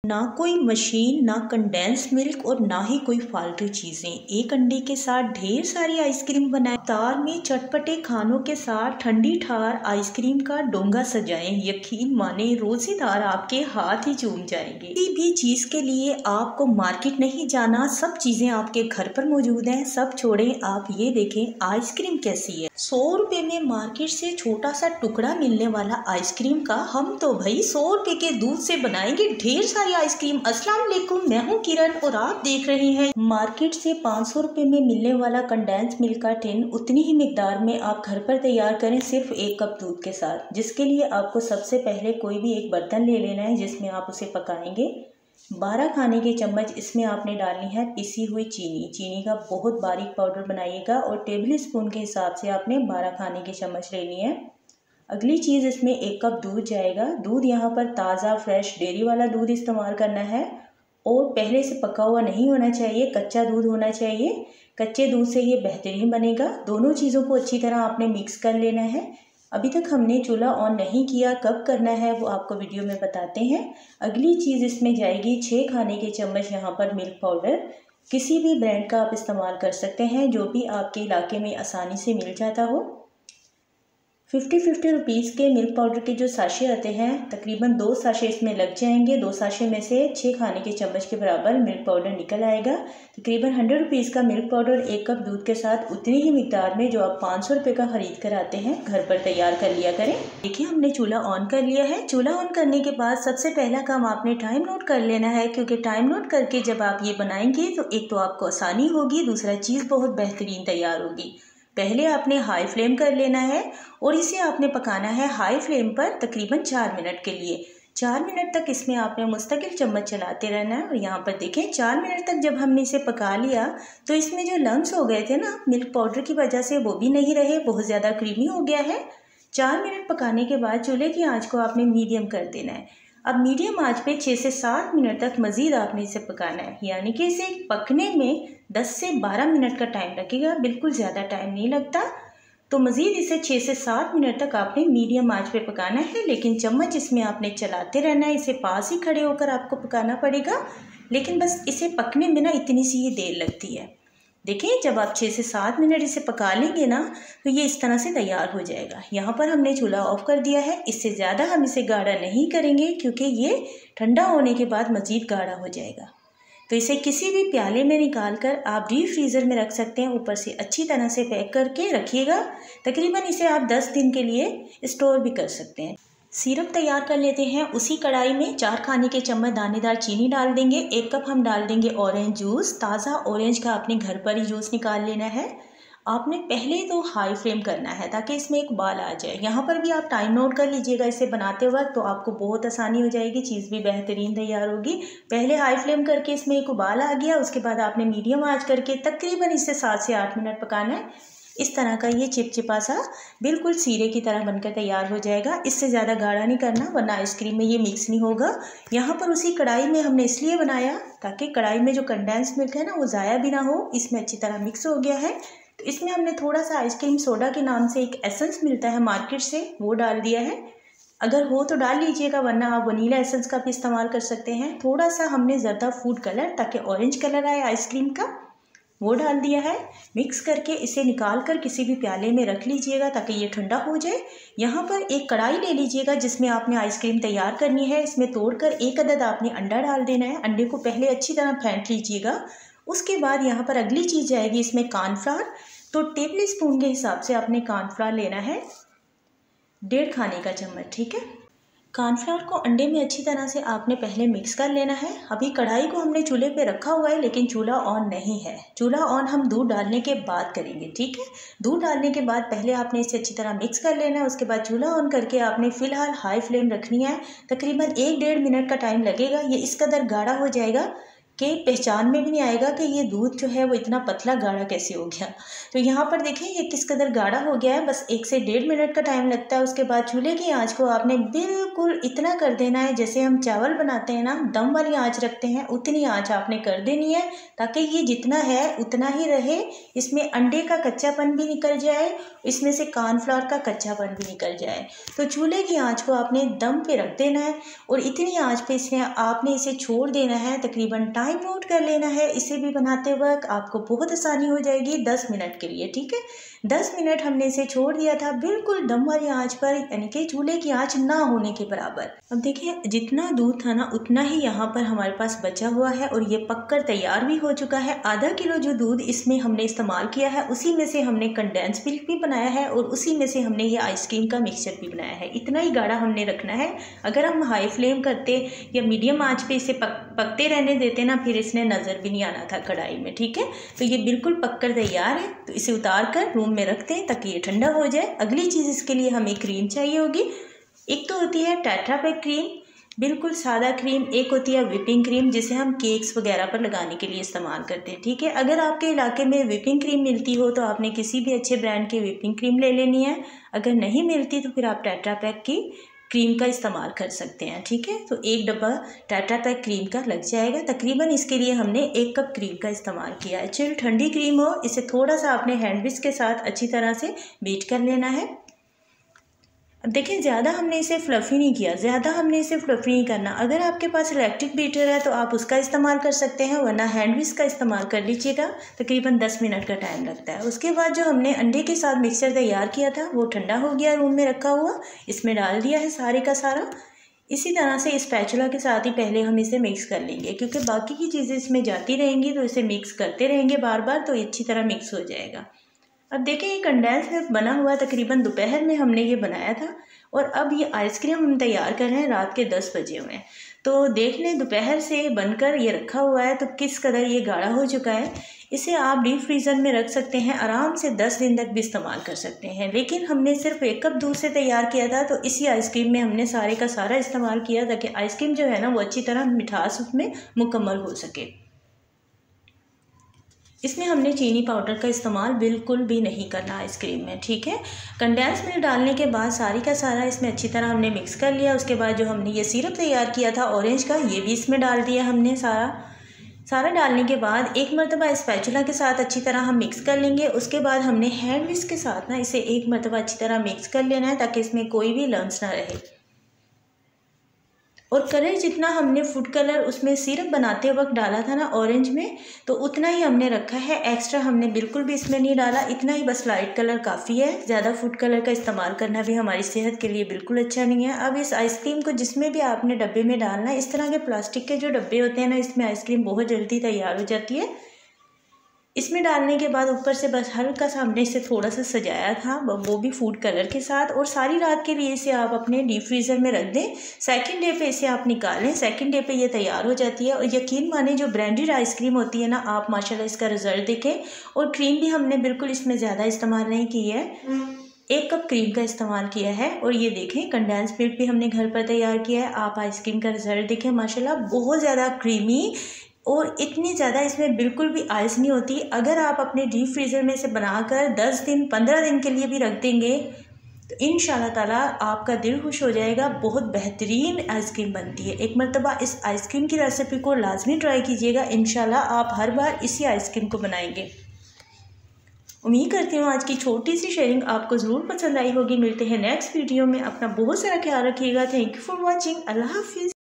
ना कोई मशीन, ना कंडेंस मिल्क और ना ही कोई फालतू चीज़ें। एक अंडे के साथ ढेर सारी आइसक्रीम बनाएं। इफ्तार में चटपटे खानों के साथ ठंडी ठार आइसक्रीम का डोंगा सजाएं। यकीन माने रोज़ेदार आपके हाथ ही चूम जाएंगे। किसी भी चीज़ के लिए आपको मार्केट नहीं जाना, सब चीज़ें आपके घर पर मौजूद हैं। सब छोड़ें, आप ये देखें आइसक्रीम कैसी है। 100 रुपये में मार्केट से छोटा सा टुकड़ा मिलने वाला आइसक्रीम का हम तो भाई 100 रुपये के दूध से बनाएंगे ढेर सारी आइसक्रीम। अस्सलाम वालेकुम, मैं हूँ किरण और आप देख रहे हैं। मार्केट से 500 रुपये में मिलने वाला कंडेंस मिल्क का टिन उतनी ही मिकदार में आप घर पर तैयार करें, सिर्फ 1 कप दूध के साथ। जिसके लिए आपको सबसे पहले कोई भी एक बर्तन ले लेना है जिसमें आप उसे पकाएंगे। 12 खाने के चम्मच इसमें आपने डालनी है पिसी हुई चीनी। चीनी का बहुत बारीक पाउडर बनाइएगा और टेबल स्पून के हिसाब से आपने 12 खाने के चम्मच लेनी है। अगली चीज़, इसमें 1 कप दूध जाएगा। दूध यहाँ पर ताज़ा फ्रेश डेयरी वाला दूध इस्तेमाल करना है और पहले से पका हुआ नहीं होना चाहिए, कच्चा दूध होना चाहिए। कच्चे दूध से ये बेहतरीन बनेगा। दोनों चीज़ों को अच्छी तरह आपने मिक्स कर लेना है। अभी तक हमने चूल्हा ऑन नहीं किया, कब करना है वो आपको वीडियो में बताते हैं। अगली चीज़ इसमें जाएगी 6 खाने के चम्मच यहाँ पर मिल्क पाउडर। किसी भी ब्रांड का आप इस्तेमाल कर सकते हैं, जो भी आपके इलाके में आसानी से मिल जाता हो। 50 रुपीज़ के मिल्क पाउडर के जो साशे आते हैं, तकरीबन 2 साशे इसमें लग जाएंगे। 2 साशे में से 6 खाने के चम्मच के बराबर मिल्क पाउडर निकल आएगा। तकरीबन 100 रुपीज़ का मिल्क पाउडर 1 कप दूध के साथ उतनी ही मिकदार में जो आप 500 रुपये का ख़रीद कर आते हैं, घर पर तैयार कर लिया करें। देखिए, हमने चूल्हा ऑन कर लिया है। चूल्हा ऑन करने के बाद सबसे पहला काम आपने टाइम नोट कर लेना है, क्योंकि टाइम नोट करके जब आप ये बनाएंगे तो एक तो आपको आसानी होगी, दूसरा चीज़ बहुत बेहतरीन तैयार होगी। पहले आपने हाई फ्लेम कर लेना है और इसे आपने पकाना है हाई फ्लेम पर तकरीबन 4 मिनट के लिए। 4 मिनट तक इसमें आपने मुस्तकिल चम्मच चलाते रहना है। और यहाँ पर देखें, 4 मिनट तक जब हमने इसे पका लिया तो इसमें जो लम्स हो गए थे ना मिल्क पाउडर की वजह से, वो भी नहीं रहे, बहुत ज़्यादा क्रीमी हो गया है। 4 मिनट पकाने के बाद चूल्हे की आँच को आपने मीडियम कर देना है। अब मीडियम आंच पे 6 से 7 मिनट तक मज़ीद आपने इसे पकाना है, यानी कि इसे पकने में 10 से 12 मिनट का टाइम लगेगा, बिल्कुल ज़्यादा टाइम नहीं लगता। तो मज़ीद इसे 6 से 7 मिनट तक आपने मीडियम आंच पे पकाना है, लेकिन चम्मच इसमें आपने चलाते रहना है। इसे पास ही खड़े होकर आपको पकाना पड़ेगा, लेकिन बस इसे पकने में ना इतनी सी ही देर लगती है। देखिए, जब आप 6 से 7 मिनट इसे पका लेंगे ना तो ये इस तरह से तैयार हो जाएगा। यहाँ पर हमने चूल्हा ऑफ कर दिया है। इससे ज़्यादा हम इसे गाढ़ा नहीं करेंगे, क्योंकि ये ठंडा होने के बाद मज़ीद गाढ़ा हो जाएगा। तो इसे किसी भी प्याले में निकाल कर आप डीप फ्रीज़र में रख सकते हैं। ऊपर से अच्छी तरह से पैक करके रखिएगा। तकरीबन इसे आप 10 दिन के लिए स्टोर भी कर सकते हैं। सिरप तैयार कर लेते हैं। उसी कढ़ाई में 4 खाने के चम्मच दानेदार चीनी डाल देंगे। 1 कप हम डाल देंगे ऑरेंज जूस। ताज़ा ऑरेंज का आपने घर पर ही जूस निकाल लेना है। आपने पहले तो हाई फ्लेम करना है ताकि इसमें एक उबाल आ जाए। यहाँ पर भी आप टाइम नोट कर लीजिएगा इसे बनाते वक्त, तो आपको बहुत आसानी हो जाएगी, चीज़ भी बेहतरीन तैयार होगी। पहले हाई फ्लेम करके इसमें एक उबाल आ गया, उसके बाद आपने मीडियम आंच करके तकरीबन इसे 7 से 8 मिनट पकाना है। इस तरह का ये चिपचिपा सा बिल्कुल सीरे की तरह बनकर तैयार हो जाएगा। इससे ज़्यादा गाढ़ा नहीं करना, वरना आइसक्रीम में ये मिक्स नहीं होगा। यहाँ पर उसी कढ़ाई में हमने इसलिए बनाया ताकि कढ़ाई में जो कंडेंस मिल्क है ना वो ज़ाया भी ना हो, इसमें अच्छी तरह मिक्स हो गया है। तो इसमें हमने थोड़ा सा आइसक्रीम सोडा के नाम से एक एसेंस मिलता है मार्केट से, वो डाल दिया है। अगर हो तो डाल लीजिएगा, वरना आप वनीला एसेंस का भी इस्तेमाल कर सकते हैं। थोड़ा सा हमने ज़र्दा फूड कलर, ताकि ऑरेंज कलर आए आइसक्रीम का, वो डाल दिया है। मिक्स करके इसे निकाल कर किसी भी प्याले में रख लीजिएगा ताकि ये ठंडा हो जाए। यहाँ पर एक कढ़ाई ले लीजिएगा जिसमें आपने आइसक्रीम तैयार करनी है। इसमें तोड़कर 1 अदद आपने अंडा डाल देना है। अंडे को पहले अच्छी तरह फेंट लीजिएगा। उसके बाद यहाँ पर अगली चीज़ जाएगी इसमें कॉर्नफ्लावर। तो टेबल स्पून के हिसाब से आपने कॉर्नफ्लावर लेना है, 1.5 खाने का चम्मच, ठीक है। कॉर्नफ्लावर को अंडे में अच्छी तरह से आपने पहले मिक्स कर लेना है। अभी कढ़ाई को हमने चूल्हे पे रखा हुआ है, लेकिन चूल्हा ऑन नहीं है। चूल्हा ऑन हम दूध डालने के बाद करेंगे, ठीक है। दूध डालने के बाद पहले आपने इसे अच्छी तरह मिक्स कर लेना है। उसके बाद चूल्हा ऑन करके आपने फ़िलहाल हाई फ्लेम रखनी है। तकरीबन 1-1.5 मिनट का टाइम लगेगा। ये इस कदर गाढ़ा हो जाएगा कि पहचान में भी नहीं आएगा कि ये दूध जो है वो इतना पतला गाढ़ा कैसे हो गया। तो यहाँ पर देखें ये किस कदर गाढ़ा हो गया है। बस 1 से 1.5 मिनट का टाइम लगता है। उसके बाद चूल्हे की आंच को आपने बिल्कुल इतना कर देना है, जैसे हम चावल बनाते हैं ना दम वाली आंच रखते हैं, उतनी आंच आपने कर देनी है ताकि ये जितना है उतना ही रहे। इसमें अंडे का कच्चापन भी निकल जाए, इसमें से कॉर्नफ्लावर का कच्चापन भी निकल जाए। तो चूल्हे की आंच को आपने दम पे रख देना है और इतनी आंच पे आपने इसे छोड़ देना है। तकरीबन टाइम नोट कर लेना है, इसे भी बनाते वक्त आपको बहुत आसानी हो जाएगी 10 मिनट के लिए, ठीक है। 10 मिनट हमने इसे छोड़ दिया था बिल्कुल दम वाली आंच पर, यानी कि चूल्हे की आंच ना होने के बराबर। अब देखिए जितना दूध था ना उतना ही यहाँ पर हमारे पास बचा हुआ है और ये पककर तैयार भी हो चुका है। आधा किलो जो दूध इसमें हमने इस्तेमाल किया है उसी में से हमने कंडेंस मिल्क भी बनाया है और उसी में से हमने ये आइसक्रीम का मिक्सचर भी बनाया है। इतना ही गाढ़ा हमने रखना है। अगर हम हाई फ्लेम करते या मीडियम आंच पे इसे पकते रहने देते ना, फिर इसने नज़र भी नहीं आना था कढ़ाई में, ठीक है। तो ये बिल्कुल पककर तैयार है। तो इसे उतार कर रूम में रखते हैं ताकि ये ठंडा हो जाए। अगली चीज़ इसके लिए हमें क्रीम चाहिए होगी। एक तो होती है टेट्रा पैक क्रीम, बिल्कुल सादा क्रीम। एक होती है विपिंग क्रीम जिसे हम केक्स वगैरह पर लगाने के लिए इस्तेमाल करते हैं, ठीक है। अगर आपके इलाके में विपिंग क्रीम मिलती हो तो आपने किसी भी अच्छे ब्रांड की विपिंग क्रीम ले लेनी है। अगर नहीं मिलती तो फिर आप टेट्रा पैक की क्रीम का इस्तेमाल कर सकते हैं, ठीक है। तो 1 डब्बा टेट्रा पैक क्रीम का लग जाएगा। तकरीबन इसके लिए हमने 1 कप क्रीम का इस्तेमाल किया है। चिल ठंडी क्रीम हो, इसे थोड़ा सा आपने हैंड विस्क के साथ अच्छी तरह से बीट कर लेना है। अब देखिए ज़्यादा हमने इसे फ्लफ़ी नहीं किया, ज़्यादा हमने इसे फ्लफ़ी नहीं करना। अगर आपके पास इलेक्ट्रिक बीटर है तो आप उसका इस्तेमाल कर सकते हैं, वरना हैंड विस्क का इस्तेमाल कर लीजिएगा। तकरीबन 10 मिनट का टाइम लगता है। उसके बाद जो हमने अंडे के साथ मिक्सचर तैयार किया था वो ठंडा हो गया, रूम में रखा हुआ, इसमें डाल दिया है सारे का सारा। इसी तरह से स्पैचुला के साथ ही पहले हम इसे मिक्स कर लेंगे, क्योंकि बाकी की चीज़ें इसमें जाती रहेंगी तो इसे मिक्स करते रहेंगे बार बार, तो अच्छी तरह मिक्स हो जाएगा। अब देखिए ये कंडेंस मिल्क बना हुआ तकरीबन दोपहर में हमने ये बनाया था और अब ये आइसक्रीम हम तैयार कर रहे हैं रात के 10 बजे हुए हैं। तो देख लें दोपहर से बनकर ये रखा हुआ है तो किस कदर ये गाढ़ा हो चुका है। इसे आप डीप फ्रीज़र में रख सकते हैं, आराम से 10 दिन तक भी इस्तेमाल कर सकते हैं। लेकिन हमने सिर्फ 1 कप दूध से तैयार किया था तो इसी आइसक्रीम में हमने सारे का सारा इस्तेमाल किया ताकि आइसक्रीम जो है ना वो अच्छी तरह मिठास उसमें मुकम्मल हो सके। इसमें हमने चीनी पाउडर का इस्तेमाल बिल्कुल भी नहीं करना आइसक्रीम में, ठीक है। कंडेंस मिल्क डालने के बाद सारी का सारा इसमें अच्छी तरह हमने मिक्स कर लिया। उसके बाद जो हमने ये सिरप तैयार किया था ऑरेंज का, ये भी इसमें डाल दिया हमने सारा डालने के बाद एक मरतबा स्पैचुला के साथ अच्छी तरह हम मिक्स कर लेंगे। उसके बाद हमने हैंड विस्क के साथ ना इसे एक मरतबा अच्छी तरह मिक्स कर लेना है ताकि इसमें कोई भी लम्स ना रहे। और कलर जितना हमने फूड कलर उसमें सिरप बनाते वक्त डाला था ना ऑरेंज में, तो उतना ही हमने रखा है। एक्स्ट्रा हमने बिल्कुल भी इसमें नहीं डाला, इतना ही बस लाइट कलर काफ़ी है। ज़्यादा फूड कलर का इस्तेमाल करना भी हमारी सेहत के लिए बिल्कुल अच्छा नहीं है। अब इस आइसक्रीम को जिसमें भी आपने डब्बे में डालना है, इस तरह के प्लास्टिक के जो डब्बे होते हैं ना, इसमें आइसक्रीम बहुत जल्दी तैयार हो जाती है। इसमें डालने के बाद ऊपर से बस हल्का सा हमने इसे थोड़ा सा सजाया था, वो भी फूड कलर के साथ। और सारी रात के लिए इसे आप अपने डीप फ्रीज़र में रख दें। सेकंड डे पे इसे आप निकालें, सेकंड डे पे ये तैयार हो जाती है। और यकीन माने जो ब्रांडेड आइसक्रीम होती है ना, आप माशाल्लाह इसका रिज़ल्ट देखें। और क्रीम भी हमने बिल्कुल इसमें ज़्यादा इस्तेमाल नहीं की है, 1 कप क्रीम का इस्तेमाल किया है। और ये देखें कंडेंस मिल्क भी हमने घर पर तैयार किया है। आप आइसक्रीम का रिज़ल्ट देखें, माशाल्लाह बहुत ज़्यादा क्रीमी और इतनी ज़्यादा इसमें बिल्कुल भी आइस नहीं होती। अगर आप अपने डीप फ्रीज़र में से बनाकर 10 दिन 15 दिन के लिए भी रख देंगे तो इंशाल्लाह ताला आपका दिल खुश हो जाएगा। बहुत बेहतरीन आइसक्रीम बनती है। एक मरतबा इस आइसक्रीम की रेसिपी को लाजमी ट्राई कीजिएगा, इंशाल्लाह आप हर बार इसी आइसक्रीम को बनाएंगे। उम्मीद करती हूँ आज की छोटी सी शेयरिंग आपको ज़रूर पसंद आई होगी। मिलते हैं नेक्स्ट वीडियो में। अपना बहुत सारा ख्याल रखिएगा। Thank you for watching. अल्लाह हाफिज़।